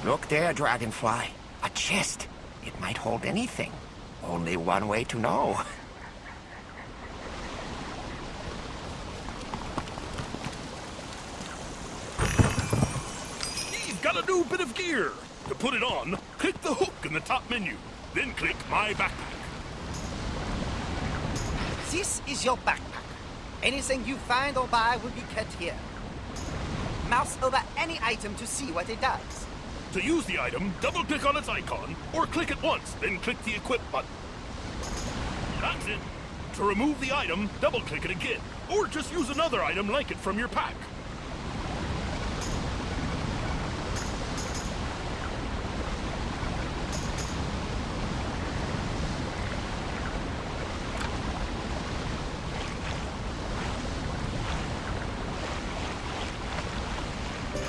Look there, Dragonfly. A chest. It might hold anything. Only one way to know. You've got a new bit of gear. To put it on, click the hook in the top menu. Then click My Backpack. This is your backpack. Anything you find or buy will be kept here. Mouse over any item to see what it does. To use the item, double-click on its icon, or click it once, then click the Equip button. That's it. To remove the item, double-click it again, or just use another item like it from your pack.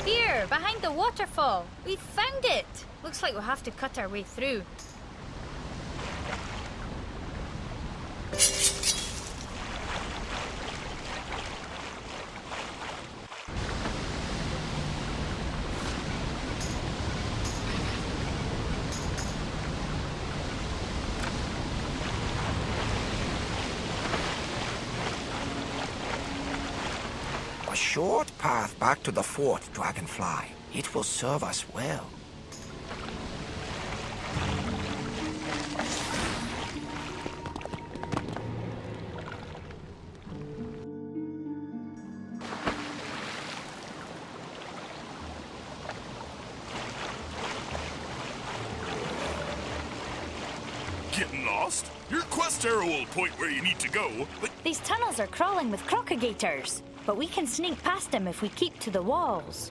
Here, behind the waterfall. We found it. Looks like we'll have to cut our way through. A short path back to the fort, Dragonfly. It will serve us well. Getting lost? Your quest arrow will point where you need to go, but These tunnels are crawling with crocodigators, but we can sneak past them if we keep to the walls.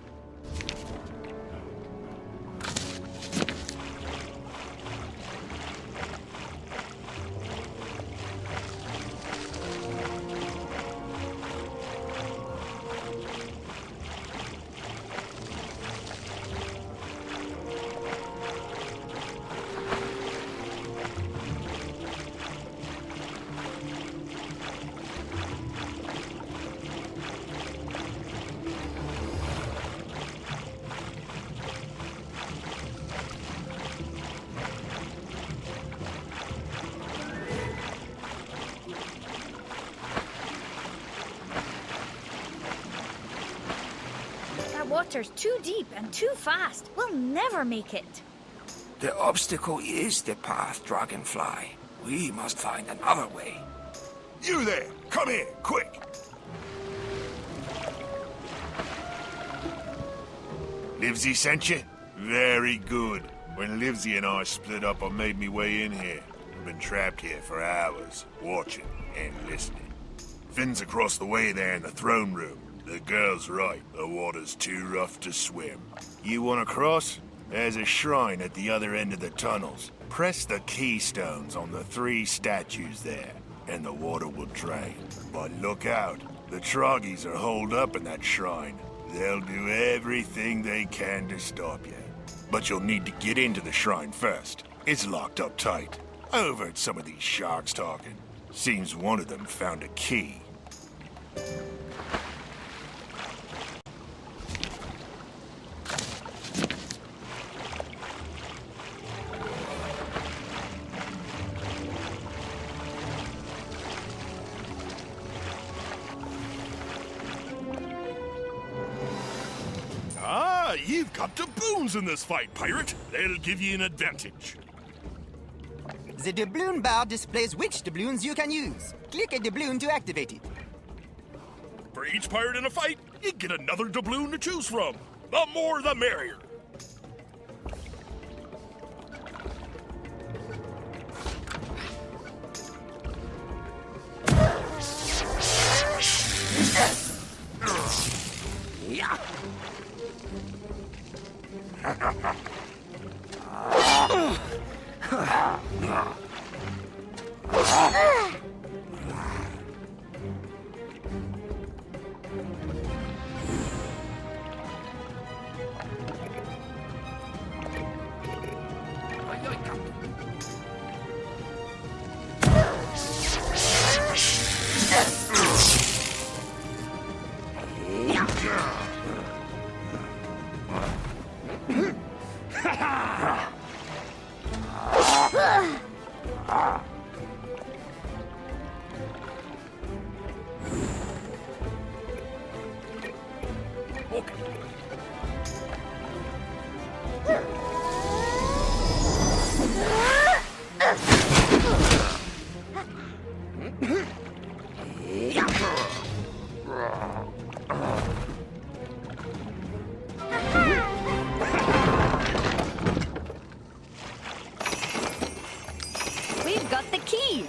That water's too deep and too fast. We'll never make it. The obstacle is the path, Dragonfly. We must find another way. you there! Come here, quick! Livesey sent you? Very good. When Livesey and I split up, I made me way in here. I've been trapped here for hours, watching and listening. Finn's across the way there in the throne room. The girl's right. The water's too rough to swim. You want to cross? There's a shrine at the other end of the tunnels. Press the keystones on the 3 statues there, and the water will drain. But look out. The Troggies are holed up in that shrine. They'll do everything they can to stop you. But you'll need to get into the shrine first. It's locked up tight. I overheard some of these sharks talking. Seems one of them found a key. You've got doubloons in this fight, pirate. They'll give you an advantage. The doubloon bar displays which doubloons you can use. Click a doubloon to activate it. For each pirate in a fight, you get another doubloon to choose from. The more, the merrier. Yeah. Okay. We've got the key.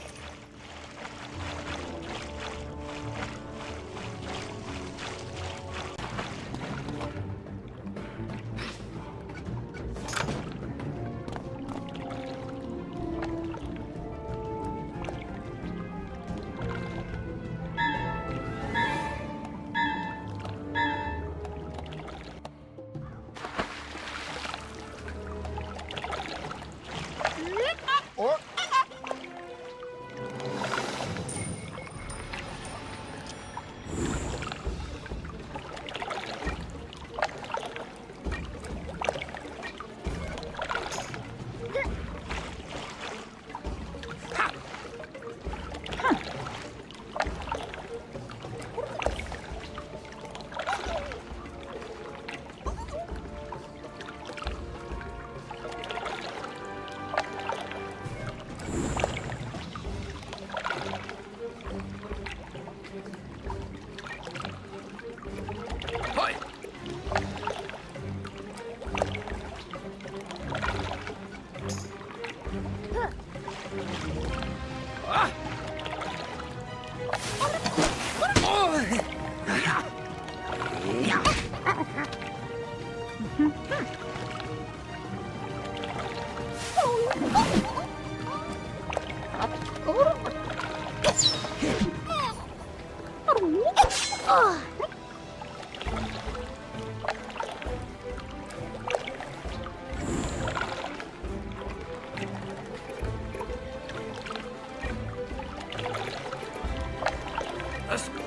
Let's go.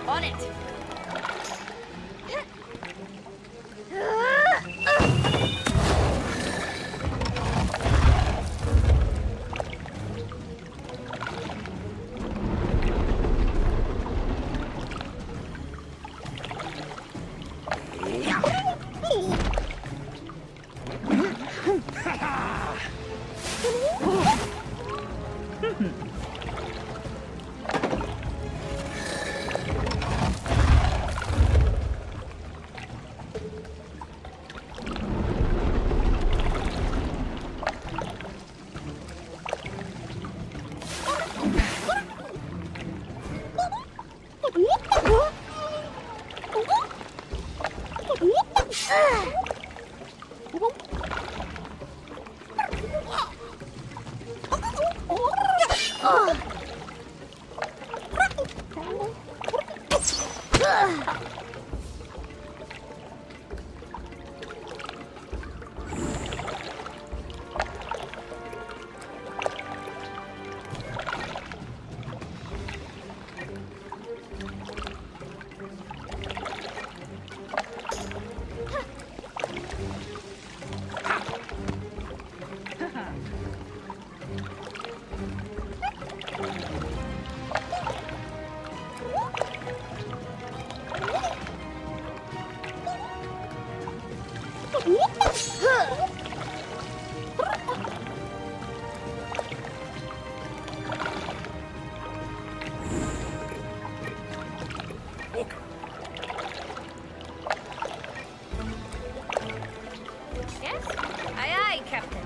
On it. Okay. Yes? Aye, aye, Captain.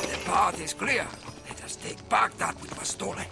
The path is clear. Let us take back that which was stolen.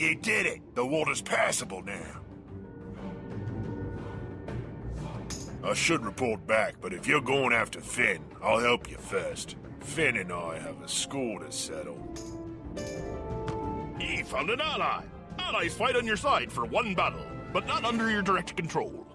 You did it! The water's passable now. I should report back, but if you're going after Finn, I'll help you first. Finn and I have a score to settle. Ye found an ally. Allies fight on your side for one battle, but not under your direct control.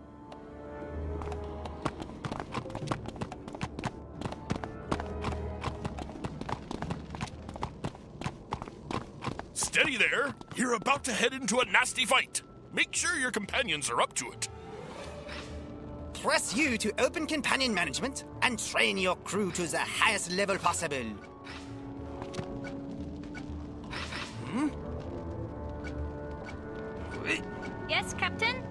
Steady there! You're about to head into a nasty fight. Make sure your companions are up to it. Press U to open companion management and train your crew to the highest level possible. Yes, Captain?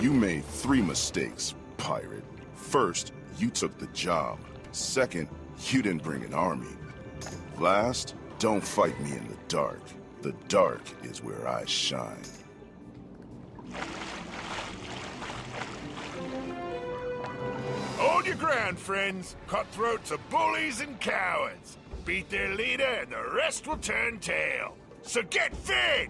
You made 3 mistakes, pirate. First, you took the job. Second, you didn't bring an army. Last, don't fight me in the dark. The dark is where I shine. Hold your ground, friends. Cutthroats are bullies and cowards. Beat their leader and the rest will turn tail. So get Finn!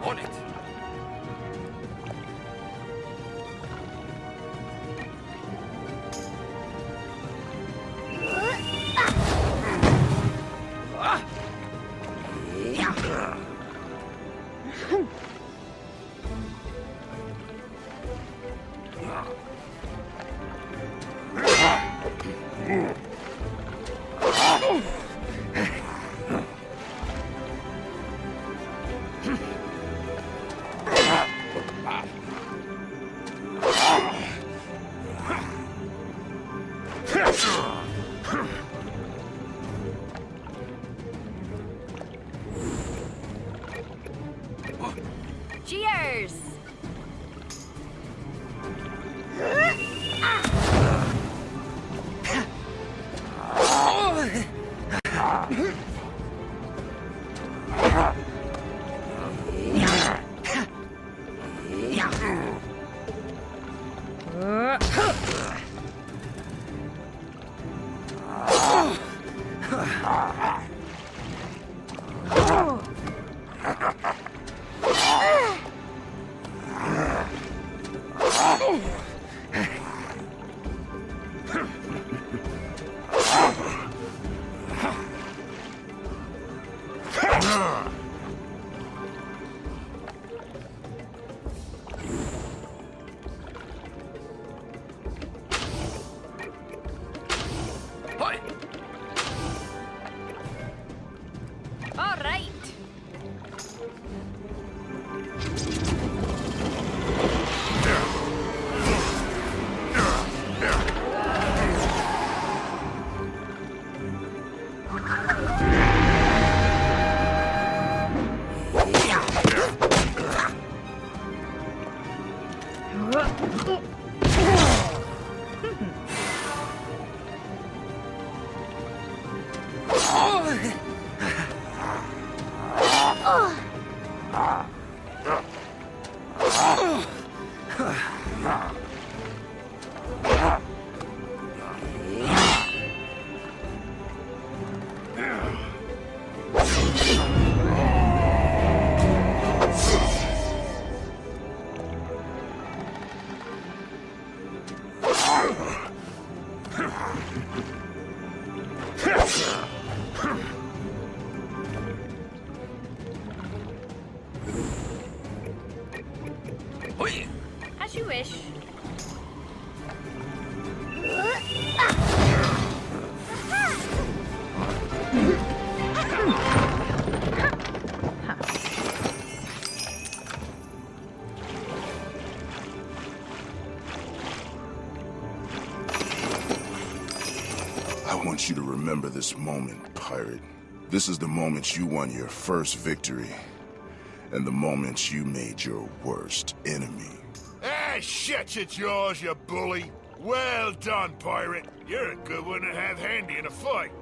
On it. Cheers! All right. Yeah. As you wish. I want you to remember this moment, pirate. This is the moment you won your first victory, and the moment you made your worst enemy. Ah, shut your jaws, you bully. Well done, pirate. You're a good one to have handy in a fight.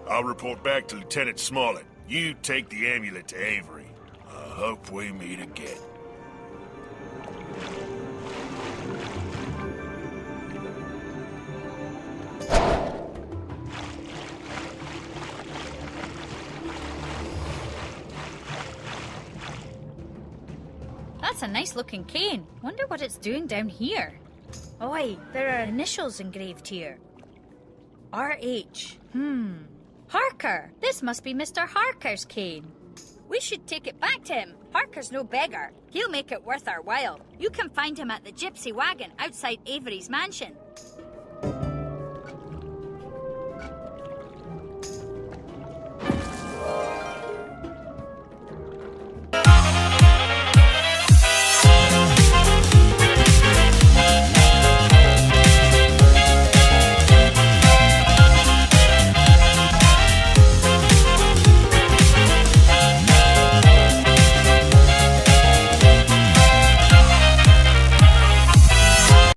I'll report back to Lieutenant Smollett. You take the amulet to Avery. I hope we meet again. That's a nice looking cane. Wonder what it's doing down here. Oi, there are initials engraved here. RH. Harker. This must be Mr. Harker's cane. We should take it back to him. Harker's no beggar. He'll make it worth our while. You can find him at the Gypsy Wagon outside Avery's mansion.